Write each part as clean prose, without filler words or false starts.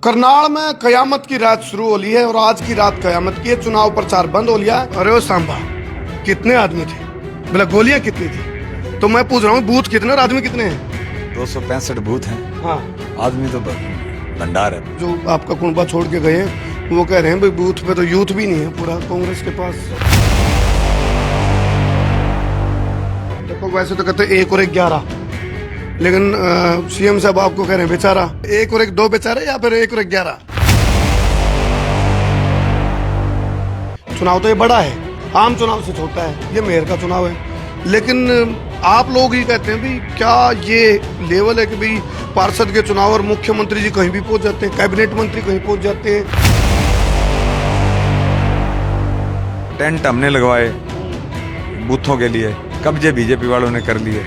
करनाल में कयामत की रात शुरू हो ली है और आज की रात कयामत की है। चुनाव प्रचार बंद हो लिया। अरे ओ सांबा, कितने आदमी थे? बोला गोलियां कितनी थी? तो मैं पूछ रहा हूँ बूथ कितने और आदमी कितने हैं? 265 बूथ हैं। हाँ, आदमी तो भंडार है। जो आपका कुनबा छोड़ के गए हैं वो कह रहे हैं भाई बूथ पे तो यूथ भी नहीं है पूरा कांग्रेस के पास। देखो वैसे तो कहते 1 और 1 11, लेकिन सीएम साहब आपको कह रहे हैं बेचारा। 1 और 1 2 बेचारे या फिर 1 और 1 11? चुनाव तो ये बड़ा है, आम चुनाव से छोटा है, ये मेयर का चुनाव है। लेकिन आप लोग ही कहते हैं भाई क्या ये लेवल है कि भाई पार्षद के चुनाव और मुख्यमंत्री जी कहीं भी पहुंच जाते हैं, कैबिनेट मंत्री कहीं पहुंच जाते हैं। टेंट हमने लगवाए बूथों के लिए, कब्जे बीजेपी वालों ने कर लिए।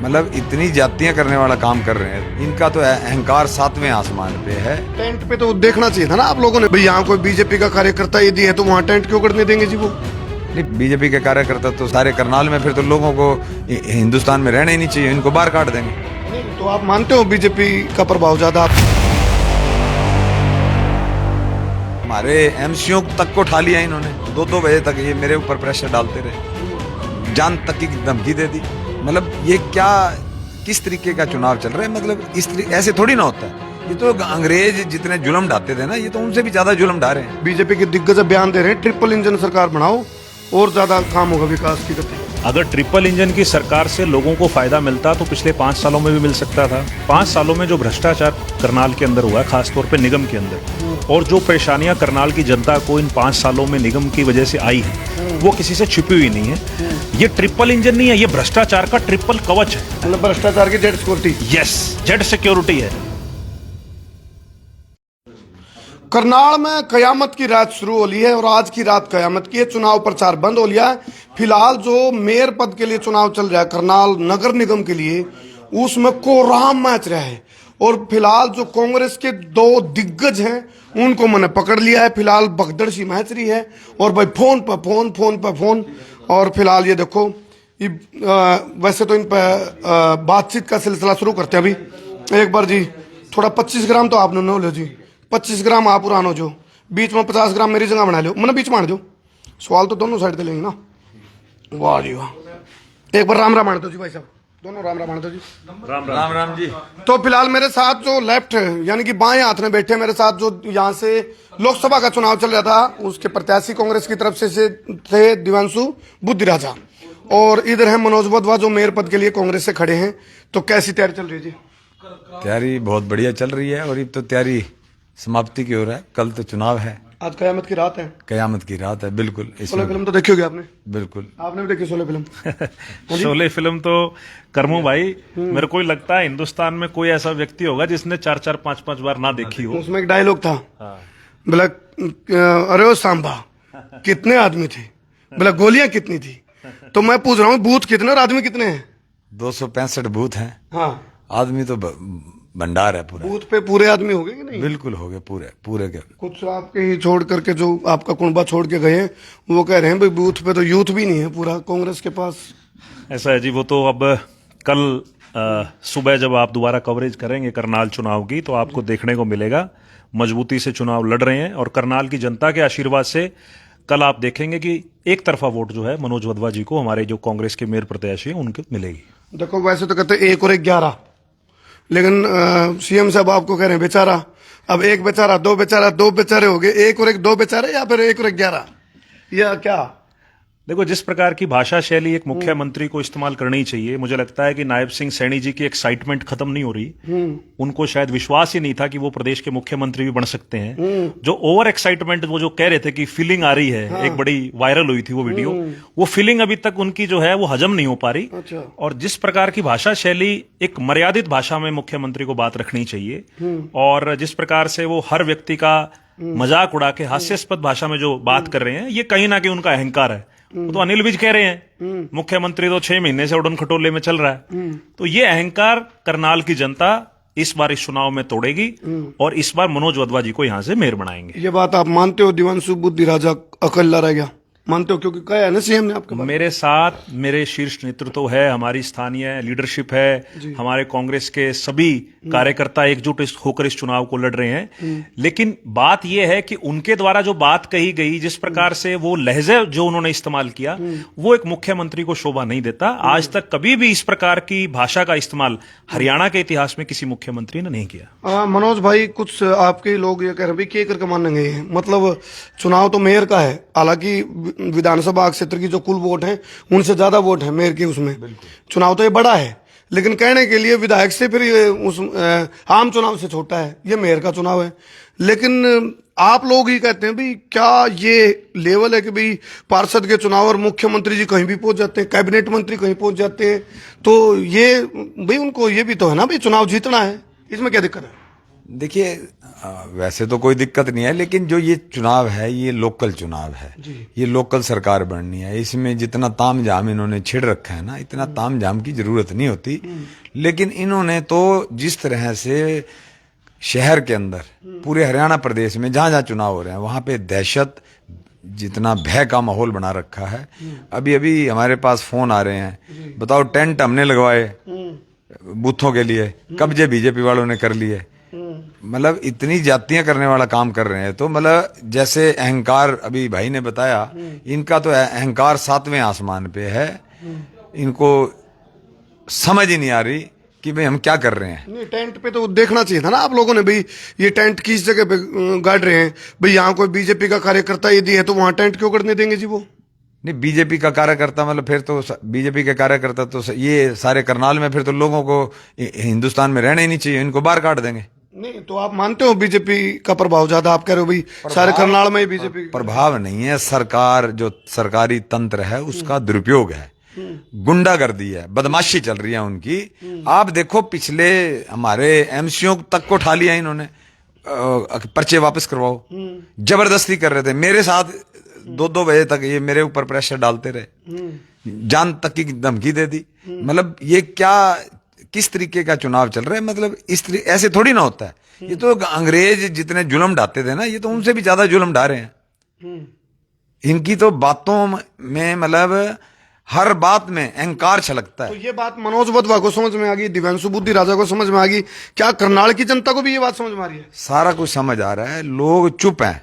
मतलब इतनी जातियां करने वाला काम कर रहे हैं। इनका तो अहंकार 7वें आसमान पे है। टेंट पे तो देखना चाहिए था ना आप लोगों ने, भाई यहाँ कोई बीजेपी का कार्यकर्ता यदि है तो वहाँ टेंट क्यों करने देंगे जी? वो नहीं, बीजेपी के कार्यकर्ता तो सारे करनाल में, फिर तो लोगों को हिंदुस्तान में रहना ही नहीं चाहिए, इनको बाहर काट देंगे। नहीं, तो आप मानते हो बीजेपी का प्रभाव ज्यादा? आप हमारे एमसीओ तक को उठा लिया इन्होंने। 2-2 बजे तक ये मेरे ऊपर प्रेशर डालते रहे, जान तक की धमकी दे दी। मतलब ये क्या, किस तरीके का चुनाव चल रहा है? मतलब इस ऐसे थोड़ी ना होता है। ये तो अंग्रेज जितने जुल्म ढाते थे ना, ये तो उनसे भी ज्यादा जुल्म ढा रहे हैं। बीजेपी के दिग्गज बयान दे रहे हैं ट्रिपल इंजन सरकार बनाओ और ज्यादा काम होगा विकास की गति। अगर ट्रिपल इंजन की सरकार से लोगों को फायदा मिलता तो पिछले 5 सालों में भी मिल सकता था। 5 सालों में जो भ्रष्टाचार करनाल के अंदर हुआ है, खासतौर पे निगम के अंदर, और जो परेशानियां करनाल की जनता को इन 5 सालों में निगम की वजह से आई है, वो किसी से छिपी हुई नहीं है। ये ट्रिपल इंजन नहीं है, ये भ्रष्टाचार का ट्रिपल कवच है। मतलब भ्रष्टाचार की Z security. Yes, Z security है। करनाल में कयामत की रात शुरू हो ली है और आज की रात कयामत की है। चुनाव प्रचार बंद हो लिया है। फिलहाल जो मेयर पद के लिए चुनाव चल रहा है करनाल नगर निगम के लिए, उसमें कोराम मैच रहा है। और फिलहाल जो कांग्रेस के 2 दिग्गज हैं उनको मैंने पकड़ लिया है। फिलहाल भगदड़ सी मैच रही है और भाई फोन पर फोन, फोन पर फोन। और फिलहाल ये देखो, वैसे तो इन पर बातचीत का सिलसिला शुरू करते हैं अभी। एक बार जी थोड़ा 25 ग्राम तो आपने नो लो जी, 25 ग्राम आप पुरानो जो, बीच में 50 ग्राम मेरी जगह बना लो, मैंने बीच मार दो। सवाल तो दोनों साइड से लेंगे ना। वाह जी वाह। एक बार राम राम मार दो जी भाई साहब, दोनों राम राम मार दो जी। राम राम जी। तो फिलहाल मेरे साथ जो लेफ्ट यानी कि बाएं हाथ में बैठे मेरे साथ, जो यहाँ से लोकसभा का चुनाव चल रहा था, उसके प्रत्याशी कांग्रेस की तरफ से थे दिव्यांशु बुद्धिराजा, और इधर है मनोज वधवा जो मेयर पद के लिए कांग्रेस से खड़े हैं। तो कैसी तैयारी चल रही है जी? तैयारी बहुत बढ़िया चल रही है और अब तो तैयारी समाप्ति की ओर है। कल तो चुनाव है। आज कयामत की रात है। कयामत की रात है, बिल्कुल। शोले फिल्म तो देखी होगी आपने? बिल्कुल। आपने भी देखी शोले फिल्म? शोले फिल्म तो करमू भाई, मेरे को लगता है हिंदुस्तान में कोई ऐसा व्यक्ति होगा जिसने 4-4, 5-5 बार ना देखी हो। उसमें एक डायलॉग था, बोला अरे ओ सांबा, कितने आदमी थे? बोला गोलियां कितनी थी? तो मैं पूछ रहा हूँ बूथ कितने और आदमी कितने हैं? 265 बूथ हैं। हाँ, आदमी तो भंडार है पूरा। बूथ पे पूरे आदमी हो गए कि नहीं? बिल्कुल हो गए पूरे के। कुछ आपके ही छोड़ करके जो आपका कुनबा छोड़ के गए हैं वो कह रहे हैं भाई बूथ पे तो यूथ भी नहीं है पूरा कांग्रेस के पास। ऐसा है जी, वो तो अब कल सुबह जब आप दोबारा कवरेज करेंगे करनाल चुनाव की, तो आपको देखने को मिलेगा मजबूती से चुनाव लड़ रहे हैं। और करनाल की जनता के आशीर्वाद से कल आप देखेंगे कि एक तरफा वोट जो है मनोज वधवा जी को, हमारे जो कांग्रेस के मेयर प्रत्याशी हैं, उनको मिलेगी। देखो वैसे तो कहते 1 और 1 11, लेकिन सीएम साहब आपको कह रहे हैं बेचारा। अब 1 बेचारा, 2 बेचारा, 2 बेचारे हो गए। 1 और 1 2 बेचारे या फिर 1 और 1 11, या क्या? देखो, जिस प्रकार की भाषा शैली एक मुख्यमंत्री को इस्तेमाल करनी चाहिए, मुझे लगता है कि नायब सिंह सैनी जी की एक्साइटमेंट खत्म नहीं हो रही। उनको शायद विश्वास ही नहीं था कि वो प्रदेश के मुख्यमंत्री भी बन सकते हैं। जो ओवर एक्साइटमेंट वो जो कह रहे थे कि फीलिंग आ रही है, एक बड़ी वायरल हुई थी वो वीडियो, वो फीलिंग अभी तक उनकी जो है वो हजम नहीं हो पा रही। अच्छा। और जिस प्रकार की भाषा शैली, एक मर्यादित भाषा में मुख्यमंत्री को बात रखनी चाहिए, और जिस प्रकार से वो हर व्यक्ति का मजाक उड़ा के हास्यास्पद भाषा में जो बात कर रहे हैं, ये कहीं ना कहीं उनका अहंकार है। वो तो अनिल विज कह रहे हैं मुख्यमंत्री तो 6 महीने से उड़न खटोले में चल रहा है। तो ये अहंकार करनाल की जनता इस बार इस चुनाव में तोड़ेगी और इस बार मनोज वधवा जी को यहां से मेयर बनाएंगे। ये बात आप मानते हो दिव्यांशु बुद्धिराजा अकेला रह गया? मानते हो? क्योंकि कहा है ना सीएम ने आपके बारे में। मेरे साथ मेरे शीर्ष नेतृत्व है, हमारी स्थानीय लीडरशिप है, हमारे कांग्रेस के सभी कार्यकर्ता एकजुट होकर इस चुनाव को लड़ रहे हैं। लेकिन बात यह है कि उनके द्वारा जो बात कही गई, जिस प्रकार से वो लहजे जो उन्होंने इस्तेमाल किया, वो एक मुख्यमंत्री को शोभा नहीं देता। आज तक कभी भी इस प्रकार की भाषा का इस्तेमाल हरियाणा के इतिहास में किसी मुख्यमंत्री ने नहीं किया। मनोज भाई, कुछ आपके लोग ये कह रहे हैं कि करके मानेंगे ये, मतलब चुनाव तो मेयर का है, हालांकि विधानसभा क्षेत्र की जो कुल वोट है उनसे ज्यादा वोट है मेयर की, उसमें चुनाव तो ये बड़ा है, लेकिन कहने के लिए विधायक से फिर ये उस आम चुनाव से छोटा है, ये मेयर का चुनाव है। लेकिन आप लोग ही कहते हैं भाई क्या ये लेवल है कि भाई पार्षद के चुनाव और मुख्यमंत्री जी कहीं भी पहुंच जाते हैं, कैबिनेट मंत्री कहीं पहुंच जाते हैं, तो ये भाई उनको ये भी तो है ना भाई चुनाव जीतना है, इसमें क्या दिक्कत है? देखिए, वैसे तो कोई दिक्कत नहीं है, लेकिन जो ये चुनाव है ये लोकल चुनाव है, ये लोकल सरकार बननी है। इसमें जितना ताम झाम इन्होंने छिड़ रखा है ना, इतना ताम झाम की जरूरत नहीं होती। लेकिन इन्होंने तो जिस तरह से शहर के अंदर पूरे हरियाणा प्रदेश में जहां जहां चुनाव हो रहे हैं वहां पे दहशत, जितना भय का माहौल बना रखा है। अभी अभी हमारे पास फोन आ रहे हैं, बताओ टेंट हमने लगवाए बूथों के लिए, कब्जे बीजेपी वालों ने कर लिए, मतलब इतनी जातियां करने वाला काम कर रहे हैं। तो मतलब जैसे अहंकार, अभी भाई ने बताया, इनका तो अहंकार 7वें आसमान पे है, इनको समझ ही नहीं आ रही कि भाई हम क्या कर रहे हैं। नहीं, टेंट पे तो देखना चाहिए था ना आप लोगों ने, भाई ये टेंट किस जगह पे गाड़ रहे हैं, भाई यहाँ कोई बीजेपी का कार्यकर्ता यदि है तो वहां टेंट क्यों करने देंगे जी? वो नहीं, बीजेपी का कार्यकर्ता मतलब फिर तो बीजेपी के कार्यकर्ता तो ये सारे करनाल में, फिर तो लोगों को हिंदुस्तान में रहना ही नहीं चाहिए, इनको बाहर काट देंगे। नहीं, तो आप मानते हो बीजेपी का प्रभाव ज्यादा? आप कह रहे हो भाई सारे करनाल में ही बीजेपी प्रभाव नहीं है, सरकार जो सरकारी तंत्र है उसका दुरुपयोग है, गुंडागर्दी है, बदमाशी चल रही है उनकी। आप देखो पिछले हमारे एमसीओ तक को उठा लिया इन्होंने, पर्चे वापस करवाओ, जबरदस्ती कर रहे थे मेरे साथ, 2-2 बजे तक ये मेरे ऊपर प्रेशर डालते रहे, जान तक की धमकी दे दी। मतलब ये क्या, किस तरीके का चुनाव चल रहा है? मतलब ऐसे थोड़ी ना होता है। ये तो अंग्रेज जितने जुल्म ढाते थे ना, ये तो उनसे भी ज्यादा जुल्म ढा रहे हैं। इनकी तो बातों में मतलब हर बात में अहंकार छलकता है। तो ये बात मनोज वधवा को समझ में आ गई, दिव्यांशु बुद्धि राजा को समझ में आ गई, क्या करनाल की जनता को भी ये बात समझ में आ रही है? सारा कुछ समझ आ रहा है, लोग चुप हैं,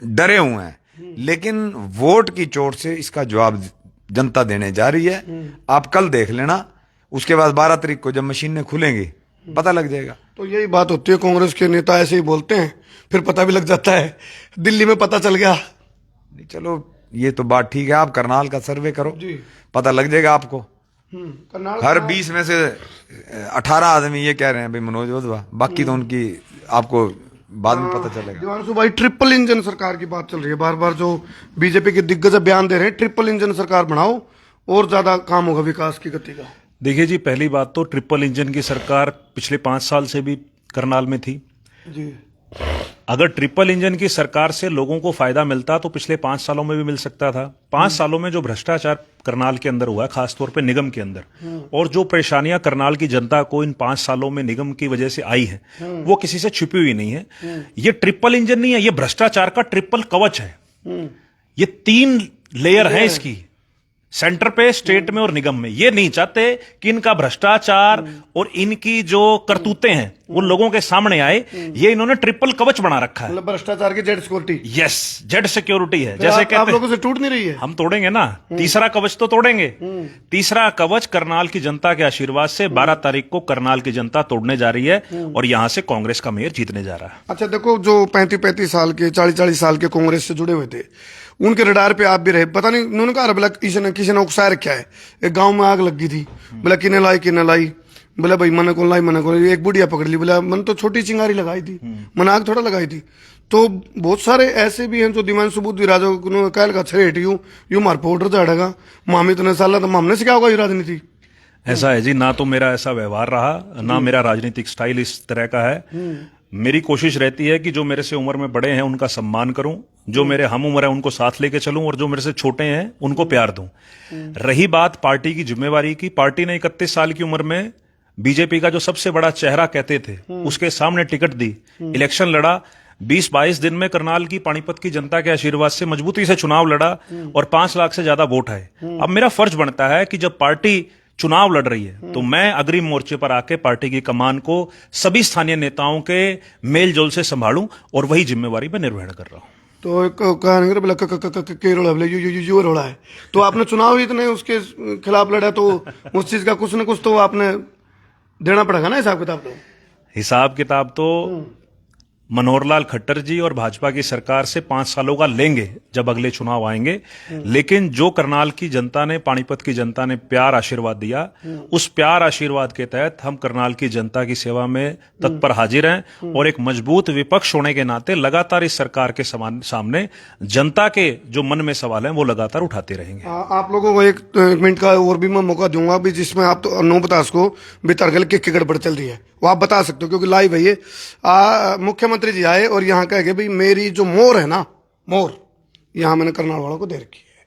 डरे हुए हैं, लेकिन वोट की चोट से इसका जवाब जनता देने जा रही है। आप कल देख लेना, उसके बाद 12 तारीख को जब मशीनें खुलेंगी पता लग जाएगा। तो यही बात होती है, कांग्रेस के नेता ऐसे ही बोलते हैं, फिर पता भी लग जाता है। दिल्ली में पता चल गया। नहीं, चलो ये तो बात ठीक है, आप करनाल का सर्वे करो, पता लग जाएगा आपको। हर 20 में से 18 आदमी ये कह रहे हैं भाई मनोज वधवा, बाकी तो उनकी आपको बाद में पता चलेगा। दिव्यांशु भाई, ट्रिपल इंजन सरकार की बात चल रही है, बार बार जो बीजेपी के दिग्गज बयान दे रहे हैं, ट्रिपल इंजन सरकार बनाओ और ज्यादा काम होगा विकास की गति का। देखिए जी, पहली बात तो ट्रिपल इंजन की सरकार पिछले 5 साल से भी करनाल में थी जी। अगर ट्रिपल इंजन की सरकार से लोगों को फायदा मिलता तो पिछले 5 सालों में भी मिल सकता था। 5 सालों में जो भ्रष्टाचार करनाल के अंदर हुआ, खासतौर पे निगम के अंदर, और जो परेशानियां करनाल की जनता को इन 5 सालों में निगम की वजह से आई है, वो किसी से छिपी हुई नहीं है। ये ट्रिपल इंजन नहीं है, ये भ्रष्टाचार का ट्रिपल कवच है। ये 3 लेयर है इसकी, सेंटर पे, स्टेट में और निगम में। ये नहीं चाहते कि इनका भ्रष्टाचार और इनकी जो करतूतें हैं वो लोगों के सामने आए। ये इन्होंने ट्रिपल कवच बना रखा है, मतलब भ्रष्टाचार की Z security. Yes, Z security है। जैसे आप लोगों से टूट नहीं रही है? हम तोड़ेंगे ना, तीसरा कवच तो तोड़ेंगे। तीसरा कवच करनाल की जनता के आशीर्वाद से 12 तारीख को करनाल की जनता तोड़ने जा रही है और यहां से कांग्रेस का मेयर जीतने जा रहा है। अच्छा देखो, जो 35-35 साल के, 40-40 साल के कांग्रेस से जुड़े हुए थे, उनके रडार पे आप भी रहे, पता नहीं उन्होंने कहा बोला किसी ने उकसाया रखा है, एक गांव में आग लगी थी, बोला किने लाई, बोला भाई मन को एक बुढ़िया पकड़ ली, बोला मन तो छोटी चिंगारी लगाई थी, मन आग थोड़ा लगाई थी। तो बहुत सारे ऐसे भी हैं जो दिव्यांशु बुद्धि राजा को कहल का छेट यूं मार पाउडर चढ़ेगा, मामी इतने साल तो मामने से क्या होगा ये राजनीति। ऐसा है जी, ना तो मेरा ऐसा व्यवहार रहा, ना मेरा राजनीतिक स्टाइल इस तरह का है। मेरी कोशिश रहती है कि जो मेरे से उम्र में बड़े हैं उनका सम्मान करूं, जो मेरे हम उम्र है उनको साथ लेके चलूं, और जो मेरे से छोटे हैं उनको प्यार दूं। रही बात पार्टी की जिम्मेवारी की, पार्टी ने 31 साल की उम्र में बीजेपी का जो सबसे बड़ा चेहरा कहते थे उसके सामने टिकट दी, इलेक्शन लड़ा। 20-22 दिन में करनाल की पानीपत की जनता के आशीर्वाद से मजबूती से चुनाव लड़ा और 5 लाख से ज्यादा वोट आए। अब मेरा फर्ज बनता है कि जब पार्टी चुनाव लड़ रही है तो मैं अग्रिम मोर्चे पर आके पार्टी की कमान को सभी स्थानीय नेताओं के मेल जोल से संभालूं और वही जिम्मेवारी मैं निर्वहन कर रहा हूं। तो एक कहानी बोला रोड़ा बोले यू रोड़ा है, तो आपने चुनाव ही इतने उसके खिलाफ लड़ा, तो उस चीज का कुछ न कुछ तो आपने देना पड़ेगा ना हिसाब किताब। तो हिसाब किताब तो मनोहर लाल खट्टर जी और भाजपा की सरकार से 5 सालों का लेंगे जब अगले चुनाव आएंगे, लेकिन जो करनाल की जनता ने, पानीपत की जनता ने प्यार आशीर्वाद दिया, उस प्यार आशीर्वाद के तहत हम करनाल की जनता की सेवा में तत्पर हाजिर हैं और एक मजबूत विपक्ष होने के नाते लगातार इस सरकार के सामने जनता के जो मन में सवाल हैं वो लगातार उठाते रहेंगे। आप लोगों को एक मिनट का और भी मैं मौका दूंगा भी, जिसमें आप तो 9:50 को बितरगल की गड़बड़ चल रही है वो आप बता सकते हो, क्योंकि लाइव है ये। मुख्यमंत्री जी आए और यहाँ कह के भाई मेरी जो मोर है ना, मोर यहाँ मैंने करनाल वालों को दे रखी है,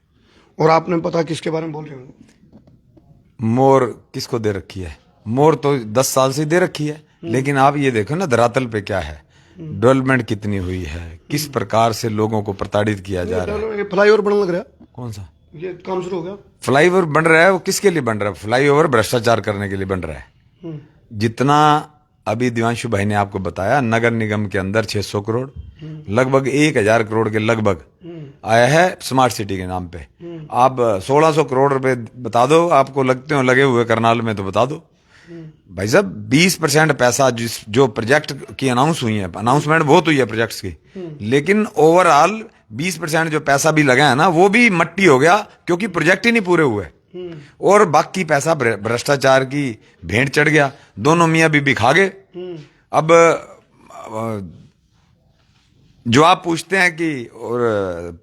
और आपने पता किसके बारे में बोल रहे हो? मोर किसको दे रखी है? मोर तो 10 साल से दे रखी है, लेकिन आप ये देखो ना धरातल पे क्या है, डेवलपमेंट कितनी हुई है, किस प्रकार से लोगों को प्रताड़ित किया जा रहा है। ये फ्लाईओवर बनने लग रहा है। कौन सा ये काम शुरू हो गया? फ्लाईओवर बन रहा है, वो किसके लिए बन रहा है? फ्लाईओवर भ्रष्टाचार करने के लिए बन रहा है। जितना अभी दिवांशु भाई ने आपको बताया, नगर निगम के अंदर 600 करोड़, लगभग 1000 करोड़ के लगभग आया है स्मार्ट सिटी के नाम पे। आप 1600 करोड़ रुपए बता दो, आपको लगते हो लगे हुए करनाल में, तो बता दो भाई साहब। 20% पैसा जो प्रोजेक्ट की अनाउंसमेंट बहुत हुई है प्रोजेक्ट्स की, लेकिन ओवरऑल 20% जो पैसा भी लगा है ना, वो भी मट्टी हो गया, क्योंकि प्रोजेक्ट ही नहीं पूरे हुए और बाकी पैसा भ्रष्टाचार की भेंट चढ़ गया। दोनों मियां बीबी खा गए। अब जो आप पूछते हैं कि और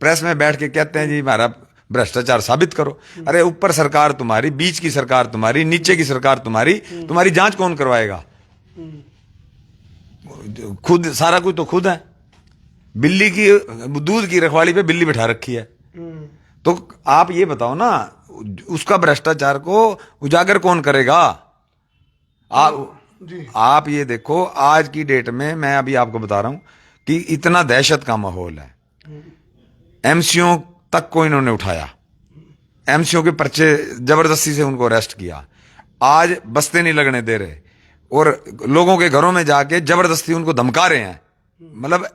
प्रेस में बैठ के कहते हैं जी हमारा भ्रष्टाचार साबित करो, अरे ऊपर सरकार तुम्हारी, बीच की सरकार तुम्हारी, नीचे की सरकार तुम्हारी, तुम्हारी जांच कौन करवाएगा? खुद सारा कुछ तो खुद है। बिल्ली की दूध की रखवाली पे बिल्ली बिठा रखी है। तो आप ये बताओ ना, उसका भ्रष्टाचार को उजागर कौन करेगा? आप ये देखो, आज की डेट में मैं अभी आपको बता रहा हूं कि इतना दहशत का माहौल है। एमसीओ तक को इन्होंने उठाया, एमसीओ के पर्चे जबरदस्ती से उनको अरेस्ट किया, आज बस्ते नहीं लगने दे रहे और लोगों के घरों में जाके जबरदस्ती उनको धमका रहे हैं। मतलब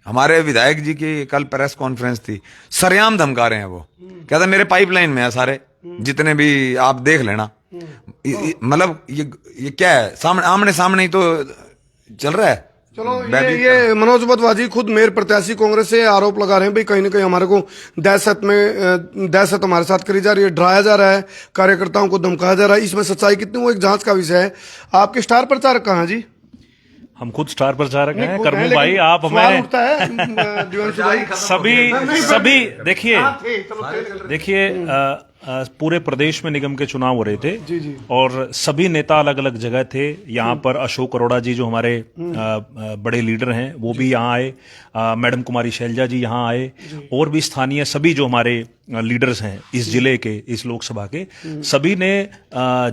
हमारे विधायक जी की कल प्रेस कॉन्फ्रेंस थी, सरेआम धमका रहे हैं। वो कहता मेरे पाइपलाइन में है सारे, जितने भी आप देख लेना। मतलब ये क्या है? आमने सामने ही तो चल रहा है। चलो ये मनोज बदवाजी खुद मेयर प्रत्याशी कांग्रेस से आरोप लगा रहे हैं भाई कहीं ना कहीं हमारे को दहशत हमारे साथ करी जा रही है, डराया जा रहा है, कार्यकर्ताओं को धमकाया जा रहा है। इसमें सच्चाई कितनी, वो एक जांच का विषय है। आपके स्टार प्रचारक कहाँ हैं जी? हम खुद स्टार प्रचारक हैं करमू भाई। आप हमें सभी देखिए पूरे प्रदेश में निगम के चुनाव हो रहे थे और सभी नेता अलग अलग जगह थे। यहाँ पर अशोक अरोड़ा जी जो हमारे बड़े लीडर हैं वो भी यहाँ आए, मैडम कुमारी शैलजा जी यहाँ आए, और भी स्थानीय सभी जो हमारे लीडर्स हैं इस जिले के, इस लोकसभा के, सभी ने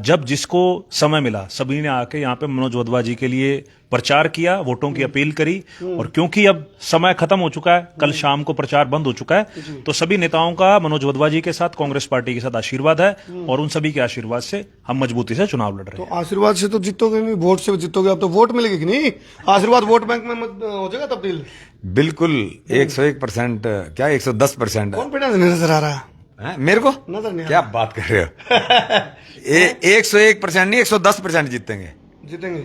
जब जिसको समय मिला सभी ने आके यहाँ पे मनोज वधवा जी के लिए प्रचार किया, वोटों की अपील करी। और क्योंकि अब समय खत्म हो चुका है, कल शाम को प्रचार बंद हो चुका है, तो सभी नेताओं का मनोज वधवा जी के साथ, कांग्रेस पार्टी के साथ आशीर्वाद है और उन सभी के आशीर्वाद से हम मजबूती से चुनाव लड़ रहे हैं। तो आशीर्वाद से तो जीतोगे नहीं, वोट से जीतोगे। अब तो वोट मिलेगी कि नहीं? आशीर्वाद वोट बैंक में हो जाएगा तब्दील। बिल्कुल 101%, क्या 110%? कॉन्फिडेंस नहीं नजर आ रहा है मेरे को, नजर नहीं। क्या बात कर रहे हो? 101% नहीं, 110% जीतेंगे।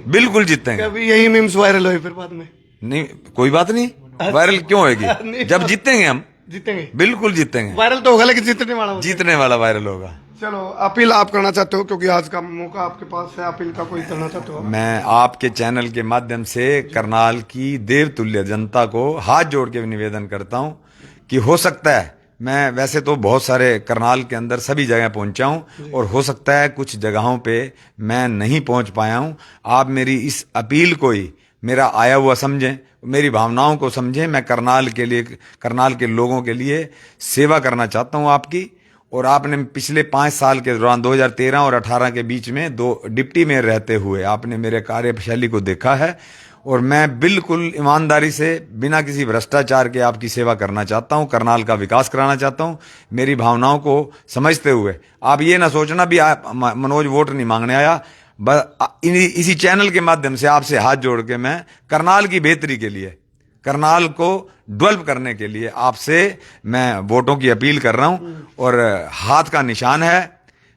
बिल्कुल जीतेंगे। अभी यही मीम्स वायरल हुई फिर बाद में। नहीं कोई बात नहीं, वायरल क्यों होगी? जब जीतेंगे हम जीतेंगे, बिल्कुल जीतेंगे। वायरल तो होगा लेकिन जीतने वाला वायरल होगा। चलो अपील आप करना चाहते हो, क्योंकि आज का मौका आपके पास है, अपील का कोई करना चाहते हो? मैं आपके चैनल के माध्यम से करनाल की देवतुल्य जनता को हाथ जोड़ के निवेदन करता हूं कि हो सकता है, मैं वैसे तो बहुत सारे करनाल के अंदर सभी जगह पहुंचा हूं और हो सकता है कुछ जगहों पे मैं नहीं पहुंच पाया हूं। आप मेरी इस अपील को ही मेरा आया हुआ समझें, मेरी भावनाओं को समझें। मैं करनाल के लिए, करनाल के लोगों के लिए सेवा करना चाहता हूं आपकी। और आपने पिछले 5 साल के दौरान 2013 और 18 के बीच में 2 डिप्टी मेयर रहते हुए आपने मेरे कार्यशैली को देखा है और मैं बिल्कुल ईमानदारी से बिना किसी भ्रष्टाचार के आपकी सेवा करना चाहता हूं, करनाल का विकास कराना चाहता हूं। मेरी भावनाओं को समझते हुए आप ये ना सोचना भी मनोज वोट नहीं मांगने आया। इसी चैनल के माध्यम से आपसे हाथ जोड़ के मैं करनाल की बेहतरी के लिए, करनाल को डेवलप करने के लिए आपसे मैं वोटों की अपील कर रहा हूं। और हाथ का निशान है,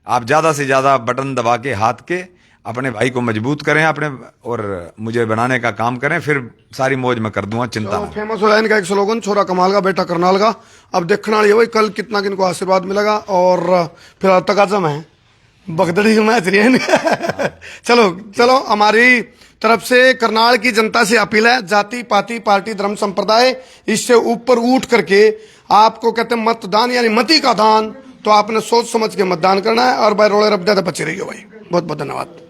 आप ज्यादा से ज्यादा बटन दबा के हाथ के अपने भाई को मजबूत करें अपने, और मुझे बनाने का काम करें, फिर सारी मौज में कर दूंगा, चिंता ना। फेमस हो जाए इनका एक स्लोगन, छोरा कमाल का बेटा करनाल का। अब देखना ये भाई कल कितना किनको आशीर्वाद मिलेगा। और फिर तकाजम है बगदड़ी की मैच रही है। चलो चलो, हमारी तरफ से करनाल की जनता से अपील है, जाति पाति पार्टी धर्म संप्रदाय इससे ऊपर उठ करके आपको कहते हैं मतदान यानी मती का दान, तो आपने सोच समझ के मतदान करना है। और भाई रोड़े रब ज्यादा बचे रहिए भाई। बहुत बहुत धन्यवाद।